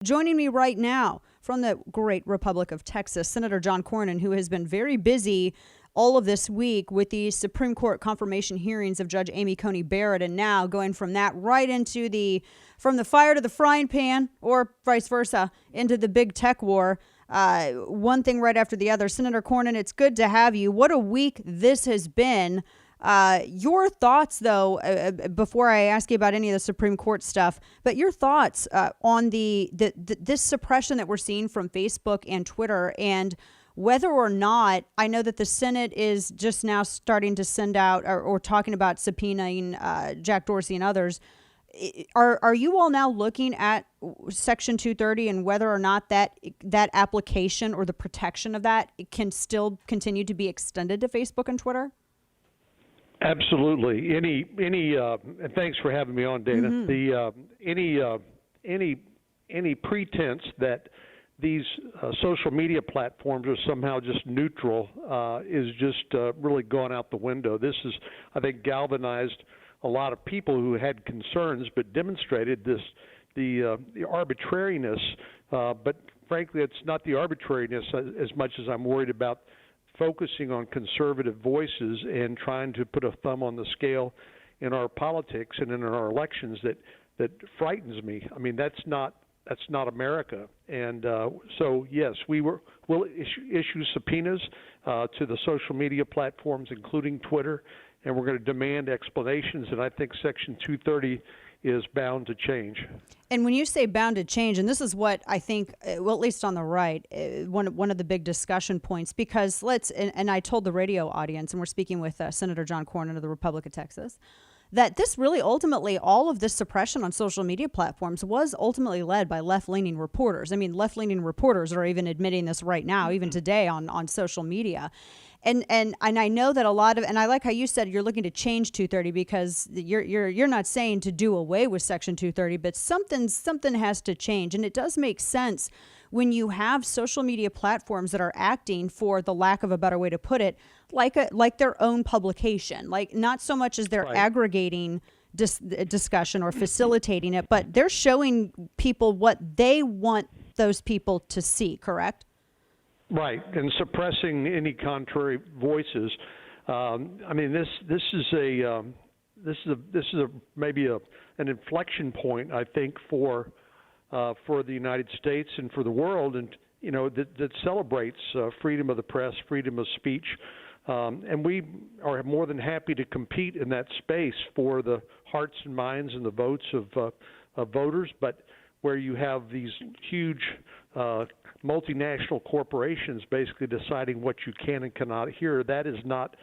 Joining me right now from the great Republic of Texas, Senator John Cornyn, who has been very busy all of this week with the Supreme Court confirmation hearings of Judge Amy Coney Barrett, and now going from that right into from the fire to the frying pan, or vice versa, into the big tech war. One thing right after the other. Senator Cornyn, it's good to have you. What a week this has been. Your thoughts, though, before I ask you about any of the Supreme Court stuff, but your thoughts on this suppression that we're seeing from Facebook and Twitter, and whether or not, I know that the Senate is just now starting to send out or talking about subpoenaing Jack Dorsey and others. Are you all now looking at Section 230 and whether or not that application or the protection of that can still continue to be extended to Facebook and Twitter? Absolutely. And thanks for having me on, Dana. Mm-hmm. Any pretense that these social media platforms are somehow just neutral is just really gone out the window. This is, I think, galvanized a lot of people who had concerns, but demonstrated the arbitrariness. But frankly, it's not the arbitrariness as much as I'm worried about focusing on conservative voices and trying to put a thumb on the scale in our politics and in our elections that frightens me. I mean, that's not America. And so, yes, we'll issue subpoenas to the social media platforms, including Twitter, and we're going to demand explanations. And I think Section 230 is bound to change. And when you say bound to change, and this is what I think, well, at least on the right, one of the big discussion points, because and I told the radio audience, and we're speaking with Senator John Cornyn of the Republic of Texas, that this really ultimately, all of this suppression on social media platforms was ultimately led by left-leaning reporters. I mean, left-leaning reporters are even admitting this right now, even today on social media. And I know that a lot of, and I like how you said you're looking to change 230 because you're not saying to do away with Section 230, but something has to change. And it does make sense when you have social media platforms that are acting, for the lack of a better way to put it, like their own publication, like not so much as they're right. aggregating discussion or facilitating it, but they're showing people what they want those people to see, correct? Right, and suppressing any contrary voices. I mean, this is maybe an inflection point, I think, for the United States and for the world, and that celebrates freedom of the press, freedom of speech, and we are more than happy to compete in that space for the hearts and minds and the votes of voters. But where you have these huge multinational corporations basically deciding what you can and cannot hear, that is not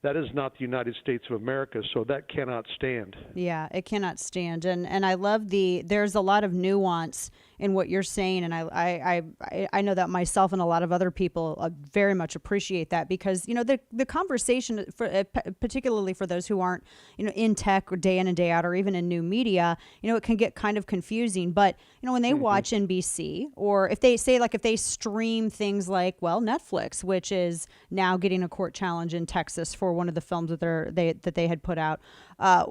the United States of America, so that cannot stand. Yeah, it cannot stand. And I love there's a lot of nuance in what you're saying, and I know that myself and a lot of other people very much appreciate that, because the conversation, particularly for those who aren't in tech or day in and day out, or even in new media, it can get kind of confusing. But when they watch NBC, or if they stream things like, well, Netflix, which is now getting a court challenge in Texas for one of the films that they had put out,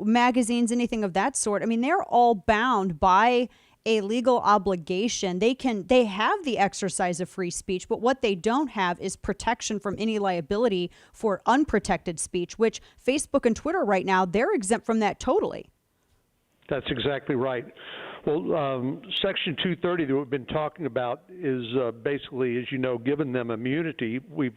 magazines, anything of that sort. I mean, they're all bound by a legal obligation. They have the exercise of free speech, but what they don't have is protection from any liability for unprotected speech, which Facebook and Twitter right now, they're exempt from that totally. That's exactly right. Well, Section 230 that we've been talking about is basically, as you know, given them immunity. We've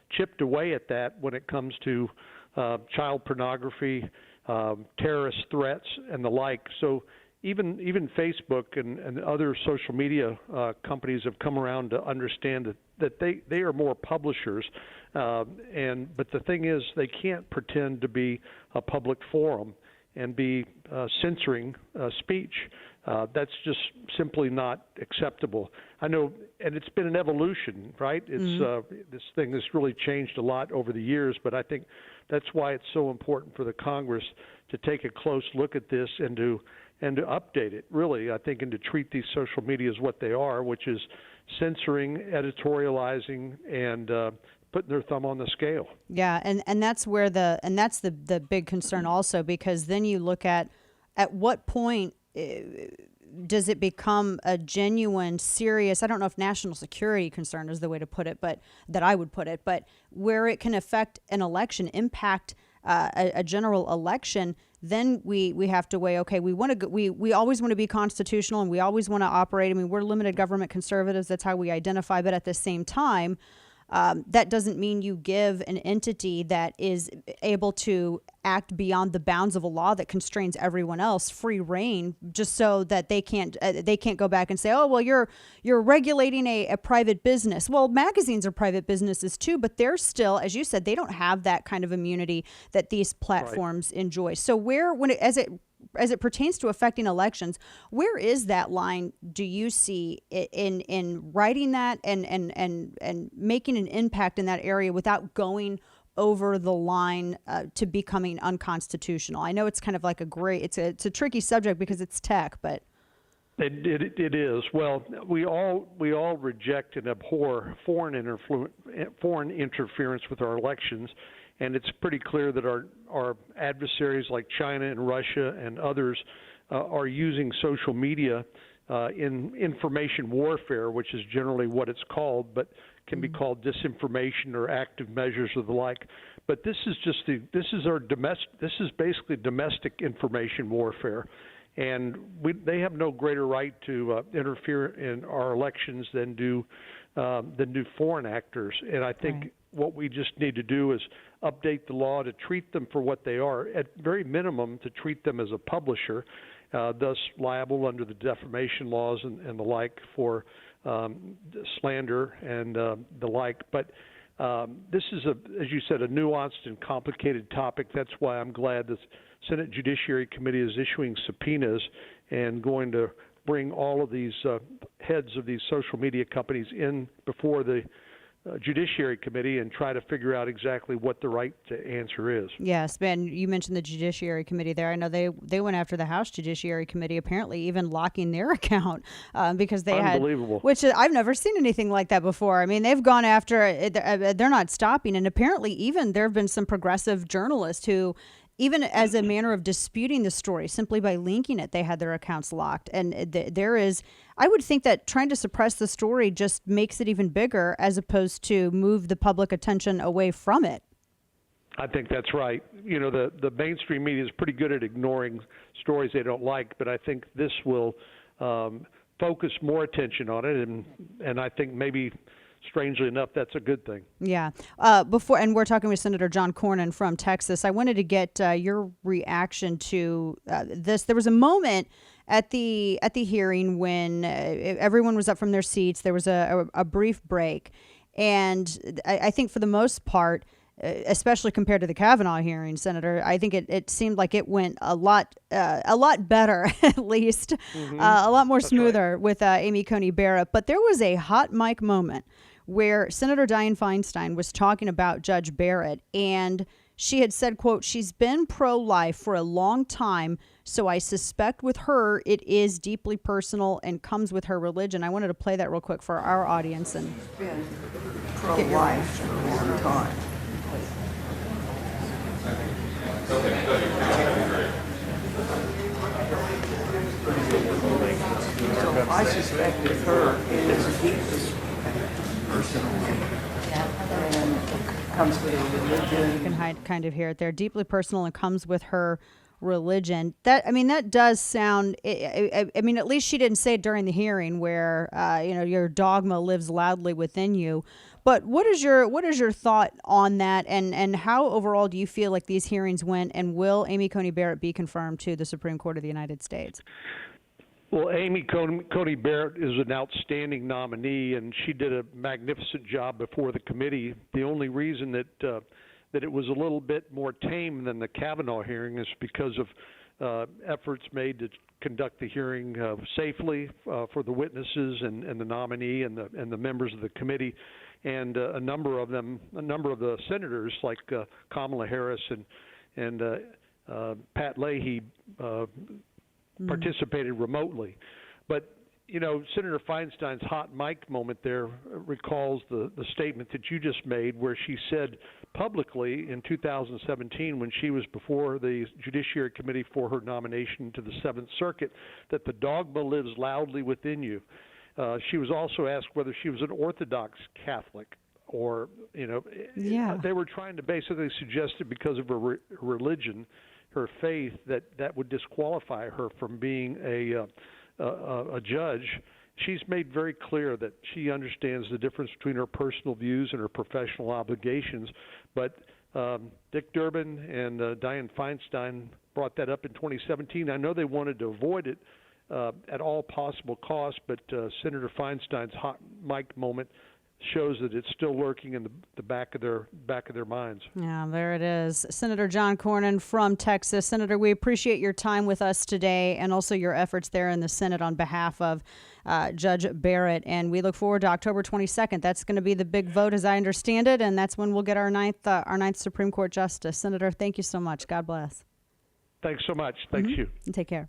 chipped away at that when it comes to child pornography, terrorist threats, and the like. So even Facebook and other social media companies have come around to understand that they are more publishers. But the thing is, they can't pretend to be a public forum and be censoring speech. That's just simply not acceptable. I know, and it's been an evolution, right? It's this thing has really changed a lot over the years, but I think that's why it's so important for the Congress to take a close look at this and to update it, really, I think, and to treat these social media as what they are, which is censoring, editorializing, and putting their thumb on the scale. Yeah, and that's where that's the big concern also, because then you look at what point does it become a genuine, serious, I don't know if national security concern is the way to put it, but that I would put it, but where it can affect an election, impact a general election, then we have to weigh, okay, we always want to be constitutional and we always want to operate. I mean, we're limited government conservatives. That's how we identify. But at the same time, that doesn't mean you give an entity that is able to act beyond the bounds of a law that constrains everyone else free reign, just so that they can't go back and say, oh, well, you're regulating a private business. Well, magazines are private businesses too, but they're still, as you said, they don't have that kind of immunity that these platforms enjoy. So as it pertains to affecting elections, where is that line, do you see, in writing that and making an impact in that area without over the line to becoming unconstitutional? I know it's kind of like it's a tricky subject because it's tech, but it is. Well, we all reject and abhor foreign interference with our elections. And it's pretty clear that our adversaries like China and Russia and others are using social media in information warfare, which is generally what it's called, but can be called disinformation or active measures or the like. But this is basically domestic information warfare, and they have no greater right to interfere in our elections than do foreign actors. And I think what we just need to do is update the law to treat them for what they are, at very minimum to treat them as a publisher, thus liable under the defamation laws and the like for slander and the like. But this is, as you said, a nuanced and complicated topic. That's why I'm glad the Senate Judiciary Committee is issuing subpoenas and going to bring all of these heads of these social media companies in before the Judiciary Committee and try to figure out exactly what the right answer is. Yes, Ben, you mentioned the Judiciary Committee there. I know they went after the House Judiciary Committee, apparently even locking their account because they Unbelievable. which I've never seen anything like that before. I mean, they've gone after, they're not stopping. And apparently even there have been some progressive journalists who, even as a manner of disputing the story, simply by linking it, they had their accounts locked. And I would think that trying to suppress the story just makes it even bigger as opposed to move the public attention away from it. I think that's right. You know, the mainstream media is pretty good at ignoring stories they don't like, but I think this will focus more attention on it, and I think maybe, strangely enough, that's a good thing. Yeah. And we're talking with Senator John Cornyn from Texas. I wanted to get your reaction to this. There was a moment at the hearing when everyone was up from their seats. There was a brief break, and I think for the most part, especially compared to the Kavanaugh hearing, Senator, I think it seemed like it went a lot better, at least, a lot more smoother with Amy Coney Barrett. But there was a hot mic moment where Senator Dianne Feinstein was talking about Judge Barrett, and she had said, quote, she's been pro-life for a long time, so I suspect with her it is deeply personal and comes with her religion. I wanted to play that real quick for our audience. And been pro-life for a long time. So I suspect with her it is deeply personal and comes with her religion. You can kind of hear it there. Deeply personal and comes with her religion. That does sound. I mean, at least she didn't say it during the hearing where your dogma lives loudly within you. But what is your thought on that, and how overall do you feel like these hearings went, and will Amy Coney Barrett be confirmed to the Supreme Court of the United States? Well, Amy Coney Barrett is an outstanding nominee, and she did a magnificent job before the committee. The only reason that it was a little bit more tame than the Kavanaugh hearing is because of efforts made to conduct the hearing safely for the witnesses and the nominee and the members of the committee, and a number of the senators like Kamala Harris and Pat Leahy participated remotely. But Senator Feinstein's hot mic moment there recalls the statement that you just made, where she said publicly in 2017, when she was before the Judiciary Committee for her nomination to the Seventh Circuit, that the dogma lives loudly within you. She was also asked whether she was an Orthodox Catholic, or they were trying to basically suggest that because of her religion, her faith, that would disqualify her from being a judge. She's made very clear that she understands the difference between her personal views and her professional obligations. But Dick Durbin and Dianne Feinstein brought that up in 2017. I know they wanted to avoid it at all possible costs, but Senator Feinstein's hot mic moment shows that it's still lurking in the back of their minds. Yeah, there it is. Senator John Cornyn from Texas. Senator, we appreciate your time with us today and also your efforts there in the Senate on behalf of Judge Barrett. And we look forward to October 22nd. That's going to be the big vote, as I understand it, and that's when we'll get our ninth Supreme Court justice. Senator, thank you so much. God bless. Thanks so much. Thanks you. And take care.